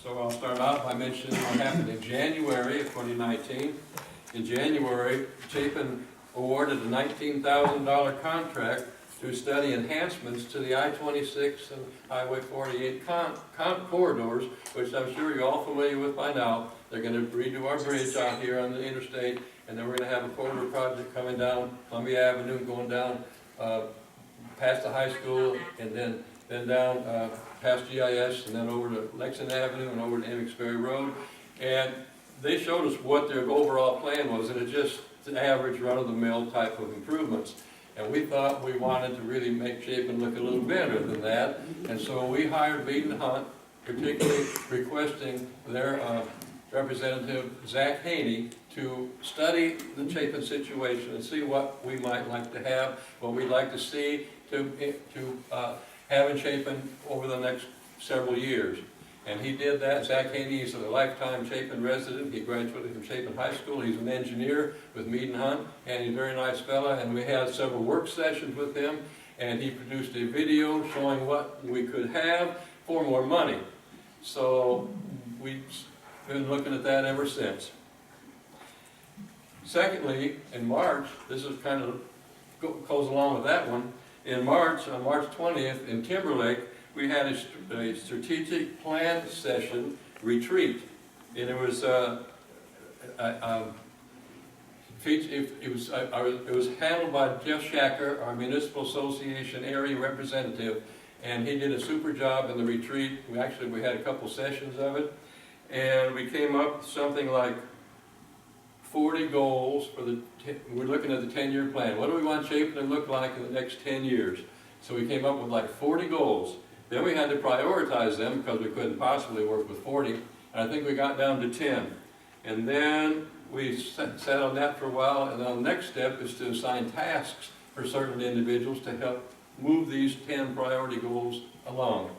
So I'll start out by mentioning what happened in January of 2019. In January, Chapin awarded a $19,000 contract to study enhancements to the I-26 and Highway 48 corridors, which I'm sure you're all familiar with by now. They're going to redo our bridge out here on the interstate, and then we're going to have a corridor project coming down Columbia Avenue, going down past the high school, and then down past GIS, and then over to Lexington Avenue and over to Emmitsbury Road. And they showed us what their overall plan was, and it's just the average run-of-the-mill type of improvements. And we thought we wanted to really make Chapin look a little better than that. And so we hired Mead & Hunt, particularly requesting their representative, Zach Haney, to study the Chapin situation and see what we might like to have, what we'd like to see to have in Chapin over the next several years. And he did that. Zach Haney is a lifetime Chapin resident. He graduated from Chapin High School. He's an engineer with Mead & Hunt, and he's a very nice fella. And we had several work sessions with him, and he produced a video showing what we could have for more money. So we've been looking at that ever since. Secondly, in March, this is kind of goes along with that one. In March, on March 20th, in Timberlake, we had a strategic plan session retreat, and it was it was handled by Jeff Shacker, our Municipal Association area representative, and he did a super job in the retreat. We had a couple sessions of it, and we came up with something like 40 goals for we're looking at the 10-year plan. What do we want Chapin to look like in the next 10 years? So we came up with like 40 goals. Then we had to prioritize them because we couldn't possibly work with 40. And I think we got down to 10. And then we sat on that for a while, and then the next step is to assign tasks for certain individuals to help move these 10 priority goals along.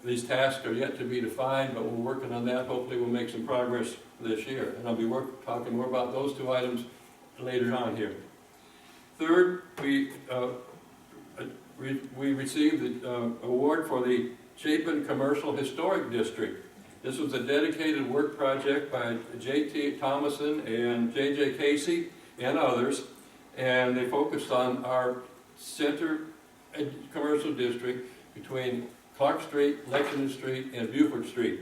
These tasks are yet to be defined, but we're working on that. Hopefully we'll make some progress this year. And I'll be talking more about those two items later on here. Third, we received the award for the Chapin Commercial Historic District. This was a dedicated work project by J.T. Thomason and J.J. Casey and others, and they focused on our center commercial district between Clark Street, Lexington Street, and Buford Street.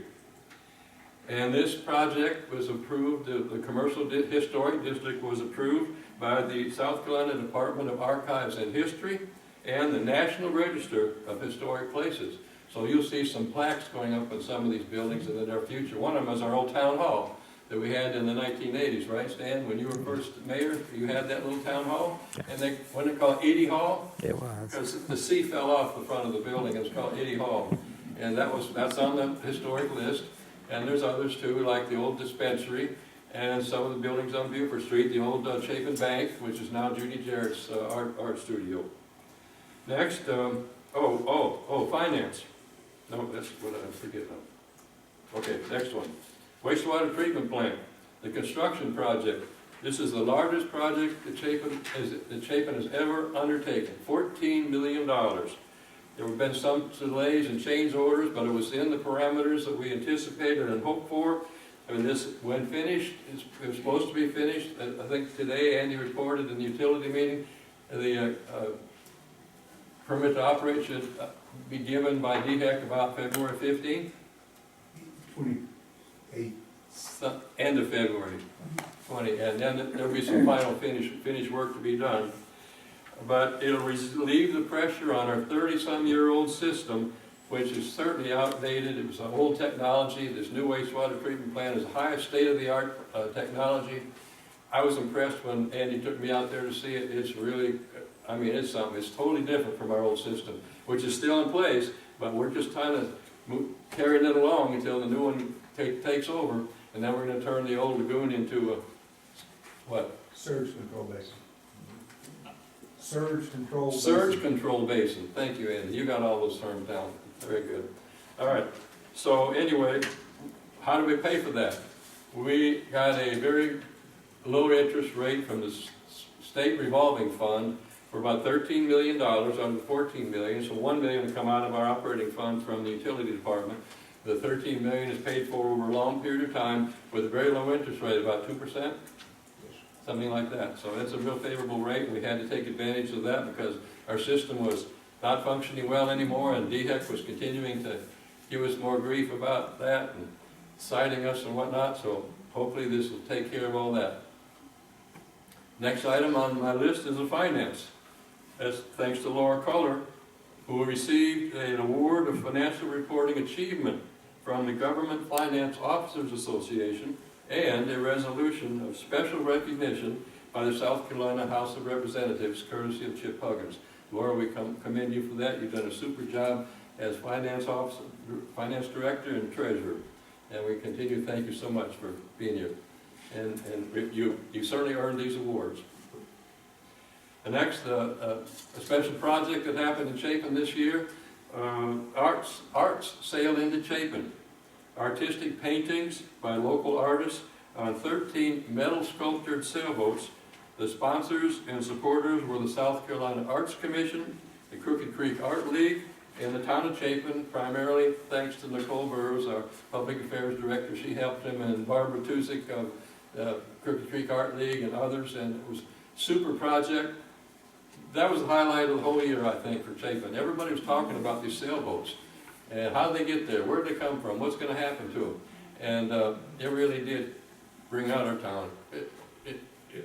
And this project was approved, the Commercial Historic District was approved by the South Carolina Department of Archives and History and the National Register of Historic Places. So you'll see some plaques going up in some of these buildings in the near future. One of them is our old town hall that we had in the 1980s, right, Stan? When you were first mayor, you had that little town hall, and wasn't it called Edie Hall? It was. Because the C fell off the front of the building. It was called Edie Hall, and that's on the historic list. And there's others too, like the old dispensary and some of the buildings on Buford Street, the old Chapin Bank, which is now Judy Jarrett's art studio. Next, finance. No, that's what I forget now. Okay, next one. Wastewater treatment plant, the construction project. This is the largest project that Chapin has ever undertaken, $14 million. There have been some delays and change orders, but it was in the parameters that we anticipated and hoped for. I mean, when finished, it was supposed to be finished. I think today Andy reported in the utility meeting, the permit to operate should be given by DHEC about February 15th. 28. End of February 20, and then there'll be some final finish work to be done. But it'll relieve the pressure on our 30-some-year-old system, which is certainly outdated. It was an old technology. This new wastewater treatment plant is the highest state-of-the-art technology. I was impressed when Andy took me out there to see it. It's really, I mean, it's something. It's totally different from our old system, which is still in place, but we're just kind of carrying it along until the new one takes over, and then we're going to turn the old lagoon into a, what? Surge control basin. Surge control basin. Surge control basin. Thank you, Andy. You got all those terms down. Very good. All right. So anyway, how do we pay for that? We got a very low interest rate from the state revolving fund for about $13 million, under $14 million, so $1 million will come out of our operating fund from the utility department. The 13 million is paid for over a long period of time with a very low interest rate, about 2%, something like that. So it's a real favorable rate. We had to take advantage of that because our system was not functioning well anymore, and DHEC was continuing to give us more grief about that and citing us and whatnot. So hopefully this will take care of all that. Next item on my list is the finance. That's thanks to Laura Culler, who received an award of financial reporting achievement from the Government Finance Officers Association and a resolution of special recognition by the South Carolina House of Representatives, courtesy of Chip Huggins. Laura, we commend you for that. You've done a super job as finance officer, finance director, and treasurer, and we continue to thank you so much for being here. And you certainly earned these awards. The next, a special project that happened in Chapin this year, arts sailed into Chapin. Artistic paintings by local artists on 13 metal sculptured sailboats. The sponsors and supporters were the South Carolina Arts Commission, the Crooked Creek Art League, and the town of Chapin, primarily thanks to Nicole Burrows, our public affairs director. She helped him, and Barbara Tuzik of the Crooked Creek Art League and others, and it was a super project. That was the highlight of the whole year, I think, for Chapin. Everybody was talking about these sailboats, and how did they get there, where did they come from, what's going to happen to them, and it really did bring out our town.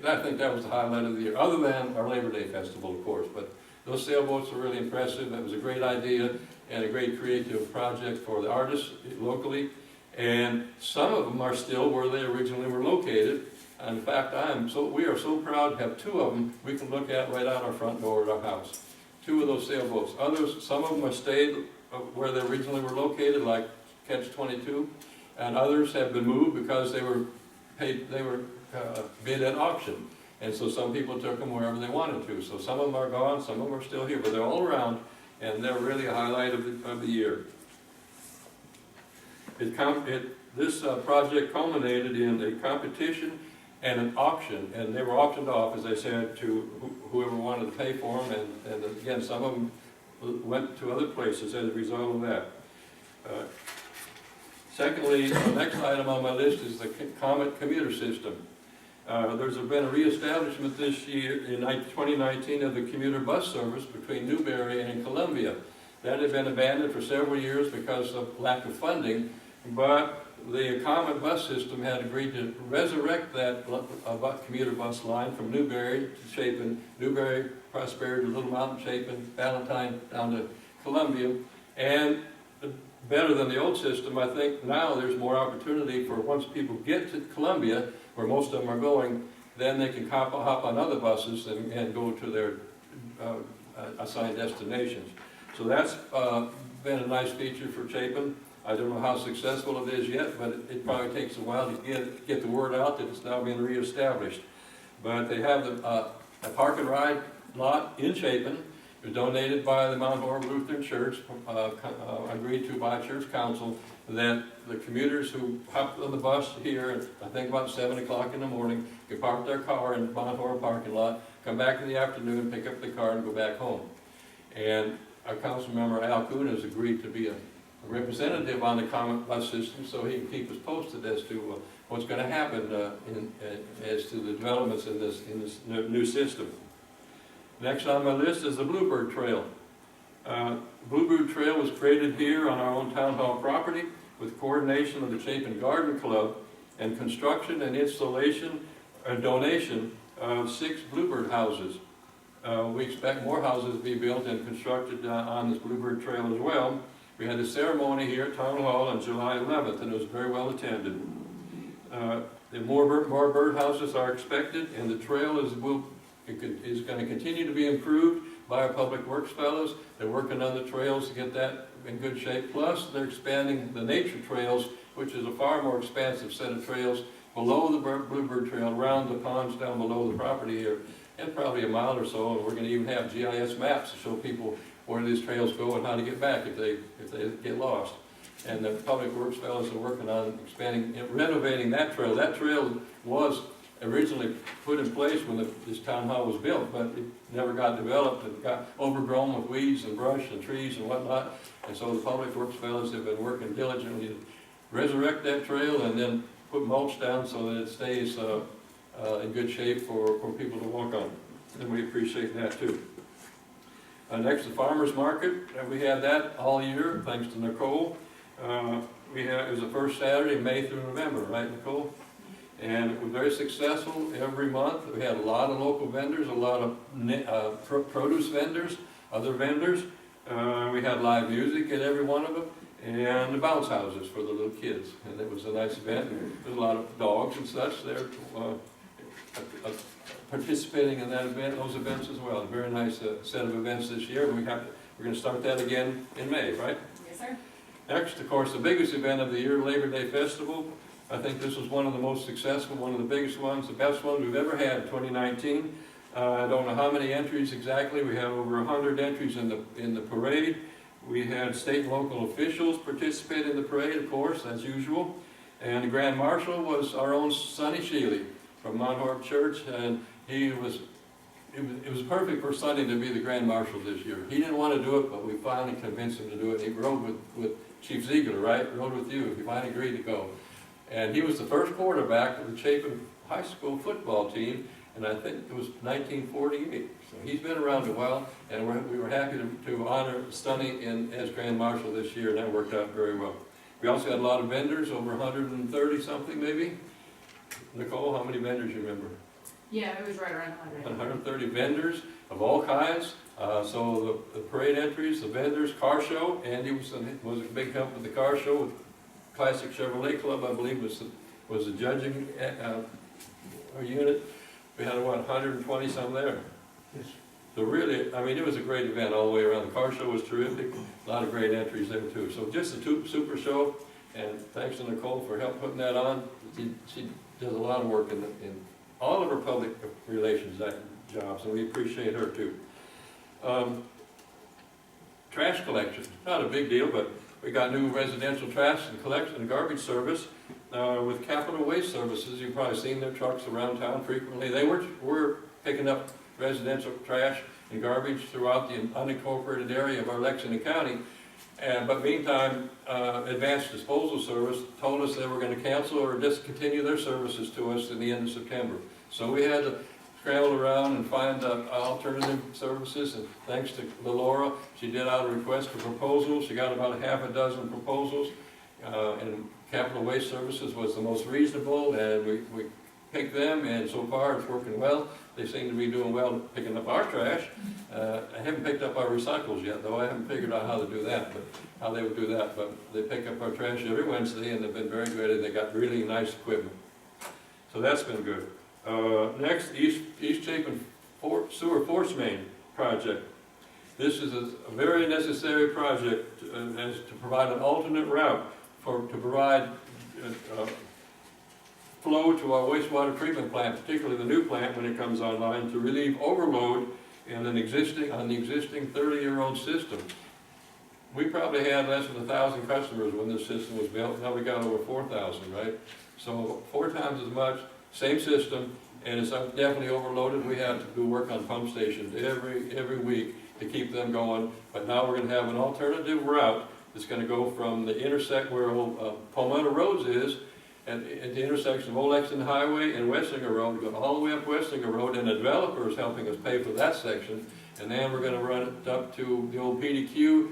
I think that was the highlight of the year, other than our Labor Day Festival, of course, but those sailboats were really impressive. That was a great idea and a great creative project for the artists locally, and some of them are still where they originally were located. In fact, we are so proud to have two of them we can look at right out our front door at our house. Two of those sailboats. Others, some of them have stayed where they originally were located, like Catch 22, and others have been moved because they were bid at auction. And so some people took them wherever they wanted to. So some of them are gone, some of them are still here, but they're all around, and they're really a highlight of the year. This project culminated in a competition and an auction, and they were auctioned off, as I said, to whoever wanted to pay for them, and again, some of them went to other places as a result of that. Secondly, the next item on my list is the Comet commuter system. There's been a reestablishment this year in 2019 of the commuter bus service between Newberry and Columbia. That had been abandoned for several years because of lack of funding, but the Comet bus system had agreed to resurrect that commuter bus line from Newberry to Chapin, Newberry, Prosperity, Little Mountain, Chapin, Valentine, down to Columbia. And better than the old system, I think now there's more opportunity for once people get to Columbia, where most of them are going, then they can hop on other buses and go to their assigned destinations. So that's been a nice feature for Chapin. I don't know how successful it is yet, but it probably takes a while to get the word out that it's now being reestablished. But they have a park and ride lot in Chapin. It was donated by the Mount Horeb Lutheran Church, agreed to by Church Council, that the commuters who hop on the bus here, I think about 7 o'clock in the morning, can park their car in the Mount Horeb parking lot, come back in the afternoon, pick up the car, and go back home. And our council member Al Kuhn has agreed to be a representative on the Comet bus system, so he can keep us posted as to what's going to happen as to the developments in this new system. Next on my list is the Bluebird Trail. Bluebird Trail was created here on our own town hall property with coordination of the Chapin Garden Club and construction and installation and donation of 6 Bluebird houses. We expect more houses to be built and constructed on this Bluebird Trail as well. We had a ceremony here at Town Hall on July 11th, and it was very well attended. More bird houses are expected, and the trail is going to continue to be improved by our Public Works fellows. They're working on the trails to get that in good shape. Plus, they're expanding the nature trails, which is a far more expansive set of trails below the Bluebird Trail, around the ponds down below the property here, and probably a mile or so. And we're going to even have GIS maps to show people where these trails go and how to get back if they get lost. And the Public Works fellows are working on expanding, renovating that trail. That trail was originally put in place when this town hall was built, but it never got developed and got overgrown with weeds and brush and trees and whatnot. And so the public works fellows have been working diligently to resurrect that trail and then put mulch down so that it stays in good shape for people to walk on. And we appreciate that too. Next, the farmer's market. We had that all year, thanks to Nicole. It was the first Saturday, May through November, right, Nicole? And it was very successful every month. We had a lot of local vendors, a lot of produce vendors, other vendors. We had live music at every one of them, and the bounce houses for the little kids. And it was a nice event. There was a lot of dogs and such there participating in that event, those events as well. A very nice set of events this year. We're going to start that again in May, right? Yes, sir. Next, of course, the biggest event of the year, Labor Day Festival. I think this was one of the most successful, one of the biggest ones, the best one we've ever had in 2019. I don't know how many entries exactly. We had over 100 entries in the parade. We had state and local officials participate in the parade, of course, as usual. And the Grand Marshal was our own Sonny Shealy from Mount Horeb Church, and it was perfect for Sonny to be the Grand Marshal this year. He didn't want to do it, but we finally convinced him to do it. He rode with Chief Ziegler, right? Rode with you. He finally agreed to go. And he was the first quarterback of the Chapin High School football team, and I think it was 1948. So he's been around a while, and we were happy to honor Sonny as Grand Marshal this year, and that worked out very well. We also had a lot of vendors, over 130 something maybe. Nicole, how many vendors you remember? Yeah, it was right around 100. 130 vendors of all kinds. So the parade entries, the vendors, car show. Andy was a big help with the car show. With Classic Chevrolet Club, I believe, was the judging unit. We had, what, 120 some there. Yes. So really, I mean, it was a great event all the way around. The car show was terrific. A lot of great entries there too. So just a super show, and thanks to Nicole for help putting that on. She does a lot of work in all of her public relations jobs, and we appreciate her too. Trash collection, not a big deal, but we got new residential trash and collection and garbage service with Capital Waste Services. You've probably seen their trucks around town frequently. They were picking up residential trash and garbage throughout the unincorporated area of our Lexington County. But meantime, Advanced Disposal Service told us they were going to cancel or discontinue their services to us in the end of September. So we had to scramble around and find alternative services, and thanks to Laura, she did out a request for proposals. She got about half a dozen proposals, and Capital Waste Services was the most reasonable, and we picked them, and so far it's working well. They seem to be doing well picking up our trash. I haven't picked up our recycles yet, though. I haven't figured out how to do that, but how they would do that. But they pick up our trash every Wednesday, and they've been very good, and they got really nice equipment. So that's been good. Next, East Chapin Sewer Force Main project. This is a very necessary project as to provide an alternate route to provide flow to our wastewater treatment plant, particularly the new plant when it comes online, to relieve overload on the existing 30-year-old system. We probably had less than 1,000 customers when this system was built. Now we got over 4,000, right? So 4 times as much, same system, and it's definitely overloaded. We have to do work on pump stations every week to keep them going. But now we're going to have an alternative route that's going to go from the intersect where Palmetto Roads is, and at the intersection of Old Lexington Highway and Westinger Road, go all the way up Westinger Road, and the developer is helping us pay for that section. And then we're going to run it up to the old PDQ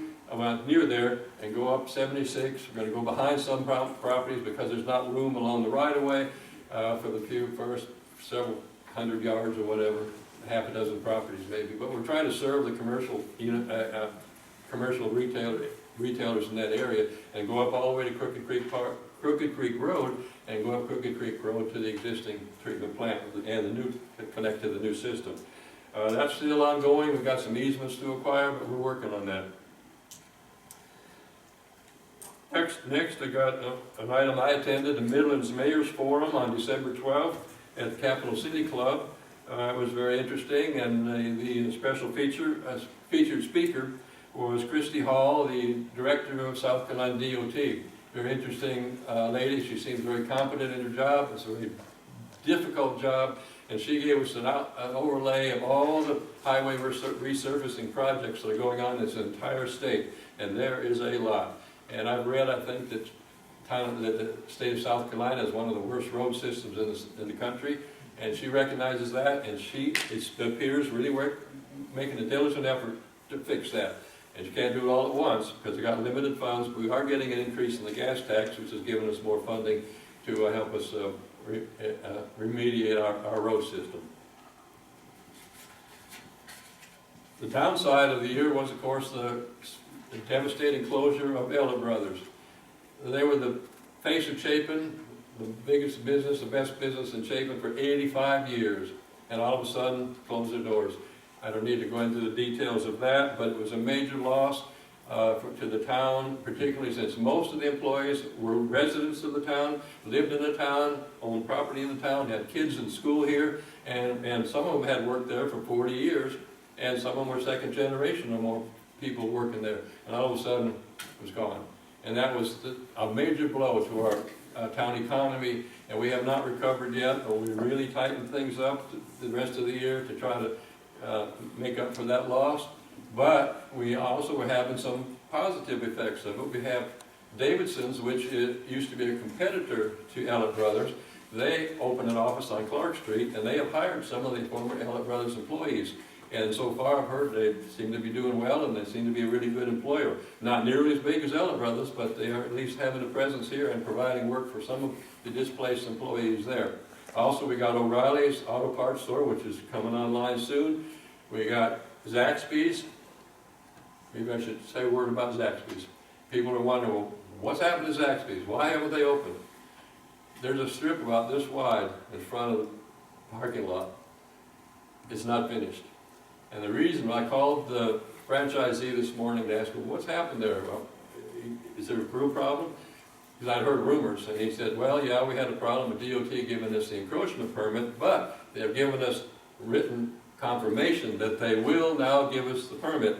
near there and go up 76. We're going to go behind some properties because there's not room along the right-of-way for the first several hundred yards or whatever, half a dozen properties maybe. But we're trying to serve the commercial retailers in that area and go up all the way to Crooked Creek Road and go up Crooked Creek Road to the existing treatment plant and connect to the new system. That's still ongoing. We've got some easements to acquire, but we're working on that. Next, I got an item I attended, the Midlands Mayor's Forum on December 12th at the Capital City Club. It was very interesting, and the special featured speaker was Christy Hall, the director of South Carolina DOT. Very interesting lady. She seems very competent in her job. It's a very difficult job, and she gave us an overlay of all the highway resurfacing projects that are going on in this entire state, and there is a lot. And I've read, I think, that the state of South Carolina is one of the worst road systems in the country, and she recognizes that, and it appears really making a diligent effort to fix that. And you can't do it all at once, because we got limited funds, but we are getting an increase in the gas tax, which has given us more funding to help us remediate our road system. The downside of the year was, of course, the devastating closure of Ella Brothers. They were the face of Chapin, the biggest business, the best business in Chapin for 85 years, and all of a sudden closed their doors. I don't need to go into the details of that, but it was a major loss to the town, particularly since most of the employees were residents of the town, lived in the town, owned property in the town, had kids in school here, and some of them had worked there for 40 years, and some of them were second generation or more people working there, and all of a sudden it was gone. And that was a major blow to our town economy, and we have not recovered yet, but we really tightened things up the rest of the year to try to make up for that loss. But we also were having some positive effects of it. We have Davidson's, which used to be a competitor to Ellett Brothers. They opened an office on Clark Street, and they have hired some of the former Ellett Brothers employees. And so far I've heard they seem to be doing well, and they seem to be a really good employer. Not nearly as big as Ellett Brothers, but they are at least having a presence here and providing work for some of the displaced employees there. Also, we got O'Reilly's Auto Parts Store, which is coming online soon. We got Zaxby's. Maybe I should say a word about Zaxby's. People are wondering, well, what's happened to Zaxby's? Why haven't they opened? There's a strip about this wide in front of the parking lot. It's not finished. And the reason, I called the franchisee this morning to ask him, what's happened there? Well, is there a real problem? Because I'd heard rumors, and he said, well, yeah, we had a problem with DOT giving us the encroachment permit, but they've given us written confirmation that they will now give us the permit.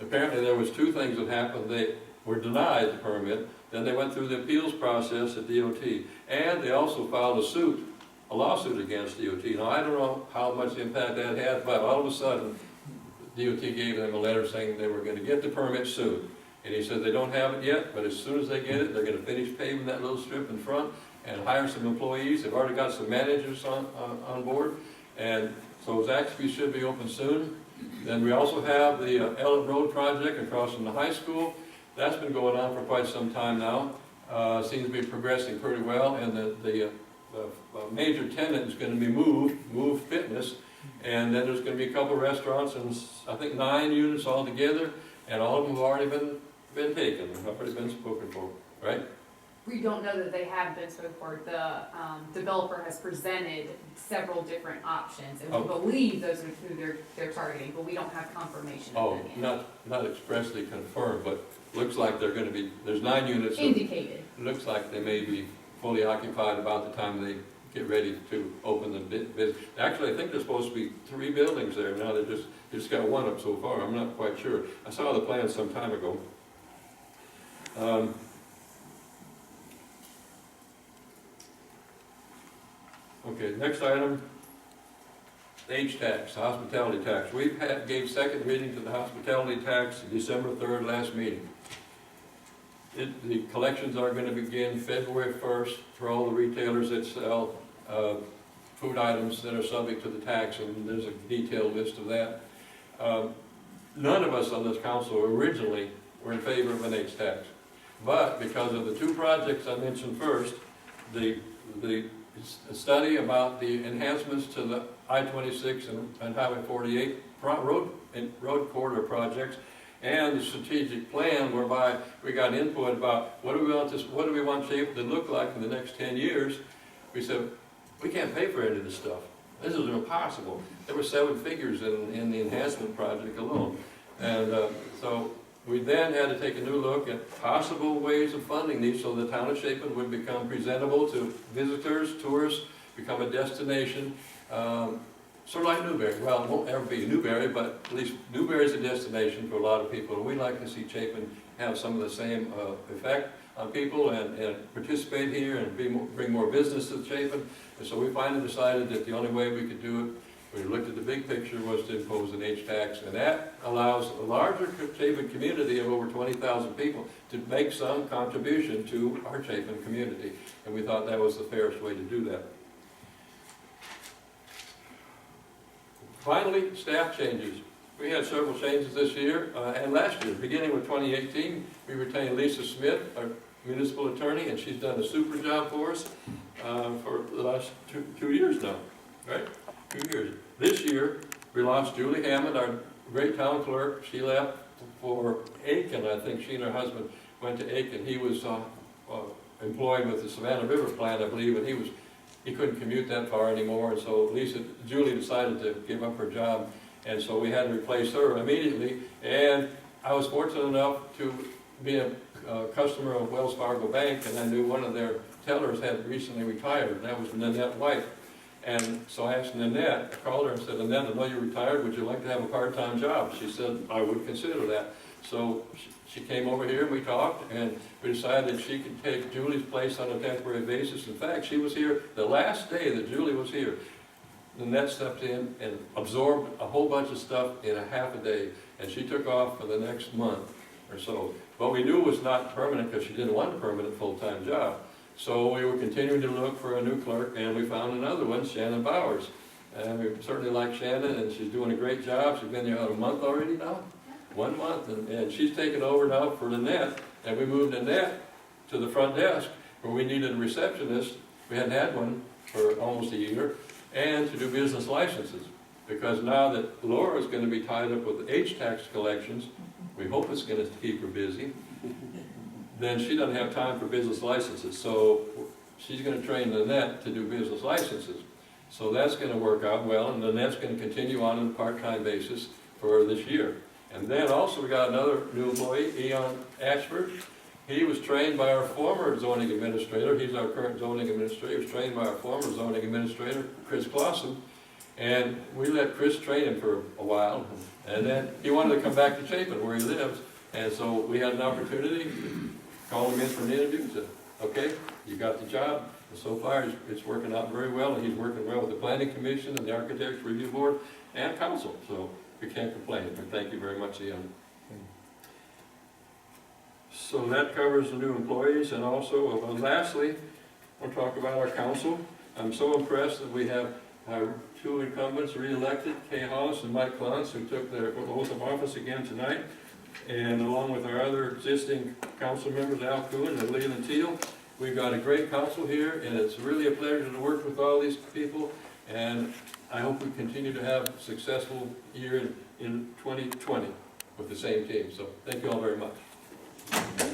Apparently there was two things that happened. They were denied the permit, then they went through the appeals process at DOT, and they also filed a lawsuit against DOT. Now, I don't know how much impact that had, but all of a sudden, DOT gave them a letter saying they were going to get the permit soon. And he said they don't have it yet, but as soon as they get it, they're going to finish paving that little strip in front and hire some employees. They've already got some managers on board. And so Zaxby should be open soon. Then we also have the Ellett Road project across from the high school. That's been going on for quite some time now. Seems to be progressing pretty well. And the major tenant is going to be Move Fitness. And then there's going to be a couple restaurants and I think 9 units altogether. And all of them have already been taken, have already been spoken for, right? We don't know that they have been spoken for. The developer has presented several different options, and we believe those are who they're targeting, but we don't have confirmation of them yet. Not expressly confirmed, but looks like they're going to be, there's 9 units. Indicated. Looks like they may be fully occupied about the time they get ready to open the business. Actually, I think there's supposed to be 3 buildings there. Now they just got 1 up so far. I'm not quite sure. I saw the plan some time ago. Okay, next item, H-tax, hospitality tax. We gave second reading to the hospitality tax December 3rd last meeting. The collections are going to begin February 1st for all the retailers that sell food items that are subject to the tax, and there's a detailed list of that. None of us on this council originally were in favor of an H-tax, but because of the 2 projects I mentioned first, the study about the enhancements to the I-26 and Highway 48 road corridor projects, and the strategic plan whereby we got input about what do we want Chapin to look like in the next 10 years. We said, we can't pay for any of this stuff. This is impossible. There were 7 figures in the enhancement project alone. And so we then had to take a new look at possible ways of funding these so the town of Chapin would become presentable to visitors, tourists, become a destination. Sort of like Newberry. Well, it won't ever be Newberry, but at least Newberry is a destination for a lot of people. And we like to see Chapin have some of the same effect. on people and participate here and bring more business to Chapin. And so we finally decided that the only way we could do it, we looked at the big picture, was to impose an H tax. And that allows a larger Chapin community of over 20,000 people to make some contribution to our Chapin community. And we thought that was the fairest way to do that. Finally, staff changes. We had several changes this year and last year. Beginning with 2018, we retained Lisa Smith, our municipal attorney, and she's done a super job for us for the last two years now, right? 2 years. This year, we lost Julie Hammond, our great town clerk. She left for Aiken. I think she and her husband went to Aiken. He was employed with the Savannah River plant, I believe, and he couldn't commute that far anymore, and so Julie decided to give up her job, and so we had to replace her immediately. And I was fortunate enough to be a customer of Wells Fargo Bank, and I knew one of their tellers had recently retired, and that was Nanette White. And so I asked Nanette, I called her and said, Nanette, I know you're retired, would you like to have a part-time job? She said, I would consider that. So she came over here and we talked, and we decided that she could take Julie's place on a temporary basis. In fact, she was here the last day that Julie was here. Nanette stepped in and absorbed a whole bunch of stuff in a half a day, and she took off for the next month or so. But we knew it was not permanent because she didn't want a permanent full-time job. So we were continuing to look for a new clerk, and we found another one, Shannon Bowers. And we certainly like Shannon, and she's doing a great job. She's been there about a month already now. 1 month, and she's taken over now for Nanette, and we moved Nanette to the front desk where we needed a receptionist. We hadn't had one for almost a year, and to do business licenses, because now that Laura's going to be tied up with H-tax collections, we hope it's going to keep her busy, then she doesn't have time for business licenses, so she's going to train Nanette to do business licenses. So that's going to work out well, and Nanette's going to continue on a part-time basis for this year. And then also we got another new employee, Eon Ashford. He was trained by our former zoning administrator. He's our current zoning administrator. He was trained by our former zoning administrator, Chris Clausen. And we let Chris train him for a while. And then he wanted to come back to Chapin where he lives. And so we had an opportunity to call him in for an interview and said, okay, you got the job. And so far it's working out very well. And he's working well with the Planning Commission and the Architects Review Board and Council. So we can't complain, but thank you very much, Ian. So that covers the new employees, and also, lastly, we'll talk about our council. I'm so impressed that we have our two incumbents re-elected, Kay Hollis and Mike Cluns, who took their oath of office again tonight, and along with our other existing council members, Al Kuhn and Leland Teal. We've got a great council here, and it's really a pleasure to work with all these people, and I hope we continue to have a successful year in 2020 with the same team. So thank you all very much.